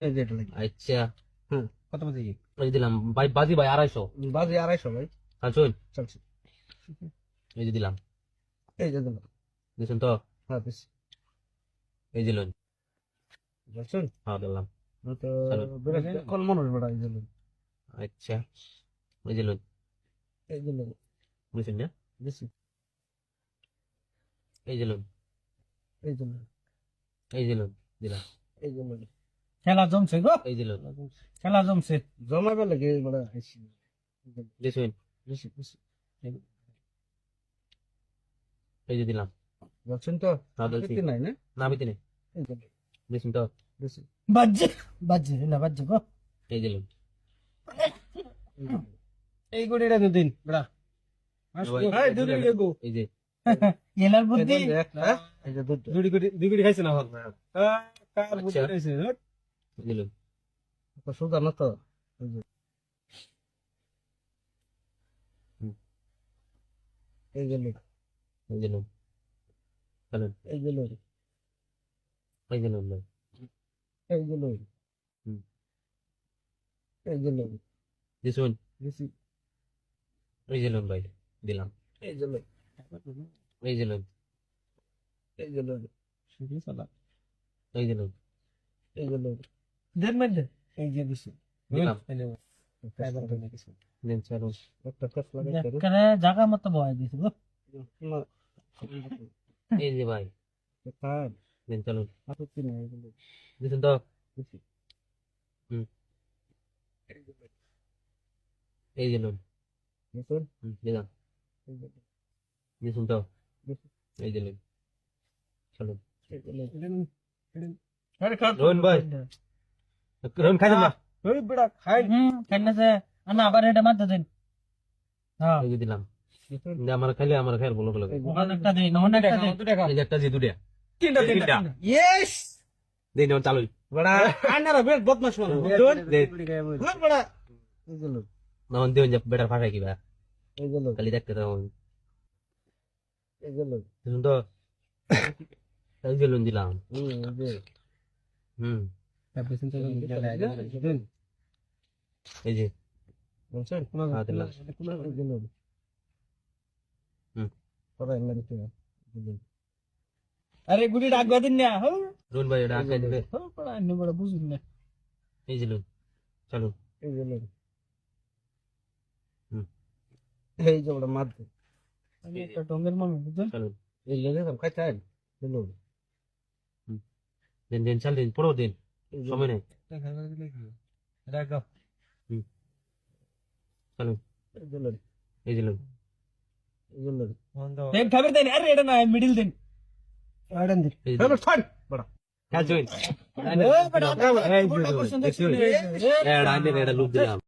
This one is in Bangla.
এই যে এটা লাগবে। আচ্ছা হ্যাঁ, কত বাজে? এই দিলাম ভাই, বাজি ভাই 250। বাজে 250 ভাই। আচ্ছুন চলছে। এই যে দিলাম, এই যে দিলাম। দিছেন তো? হ্যাঁ, বেশ। এই যে লোন। বুঝছেন? হ্যাঁ দিলাম। তো চলো। বেড়া কোন মানুষ বেড়া এই যে দিলাম। আচ্ছা এই যে লোন, এই যে দিলাম। বুঝছেন না? বেশি। এই যে লোন, এই যে দিলাম। এই যে লোন দিলাম, এই যে দিলাম। খেলা জমছে গো, এই যে লোন খেলা জমছে। জমাবে লাগে বেড়া আইছি। দিছেন। বেশি বেশি। এই যে দিলাম। বুঝছেন তো? হ্যাঁ দিছি। বেশি নাই না? না বিতে নেই। এই যে দিছেন তো? বেশি। বাজে বাজে না বাজে গো। এই যে লোন। এই গড়িটা তো দিন বেড়া। এই দুই গড়ি গো। এই যে এলার বুদ্ধি এই যে দুধ। দুই কোটি খাইছে না হল কার বুদ্ধি আচ্ছা। খাইছে এই যে লোন। সুদা না তো? এই যে। এই যে লোক। এই যে লোন। চলেন। এই যে লোক। এই যে লোন ভাই। এই যে লোক। হুম। এই যে লোক। দিছেন। বেশি। এই যে লোন ভাই দিলাম। এই যে লোক। এই যে লোন, এই যে লোক। এই যে লোন এই যে লোক। দেন মধ্যে এই যে বেশি। দিলাম। একটা দেন চালু। কাজ লাগাই করে। করে জায়গা মতো বয় দিছে গো। এই যে ভাই কাজ দেন চালু। আপত্তি নাই এই যে লোক। দিছেন তো? বেশি। হুম। এই যে লোক। এই যে লোন। বুঝছেন? দিলাম। এই যে লোক। দিছেন তো? বেশি। এই যে লোন। চলুন। এই যে লোক। আরে খা রোহন ভাই, রোহন খাই না। ওই বেড়া খাই। কেন যে আনা আবার এটা মারতে দেন। হ্যাঁ এই যে দিলাম। যে আমার খাইলে আমার খাইলে বলো বলো। ওখানে একটা দেন, ওখানে একটা দেন। এই যে একটা যে দুটা। তিনটা তিনটা। ইয়েস দেন এখন চালু। বড়া আনারা বেশ বদমাশ মানুষ দে। হ্যাঁ বড়া এই যে লোক। না মন দিও যে বেটার ফাটাই কিবা। এই যে লোক। খালি দেখতে দাও। এই যে লোক। দিছেন তো? এই যে লোন দিলাম। এই যে হুম। দিন এই যে বুঝছেন? হ্যাঁ দিলাম। এই যে লোক। হুম। পরে এমনি দিতে হবে। আরে গুড়ি ডাকবা দিন না। হো রোহন ভাই এটা খাই দিবে। হো পড়া ইন্ন বড় বুঝুন না। এই যে লোন। চালু। এই যে লোক। হুম। এই যে বড় মার দে। আমি একটা ডঙ্গের মানুষ বুঝছেন। চালু। এই লোক সব খাইতে আইন এই লোক। দেন দেন চাল দিন, পড়ো দিন। সময় নেই। চালু। এই যে লোক। এই যে লোন। এই যে লোক। দেন খাবার দেন। আরে এটা না মিডিল দেন। আড়ান দিন এই যে হ্যাঁ ফাইন বড়া কাজ জয়েন। ও বড় এই যে বড় কোশ্চেন দেখছি। এটা আইনে এটা লুক দিলাম।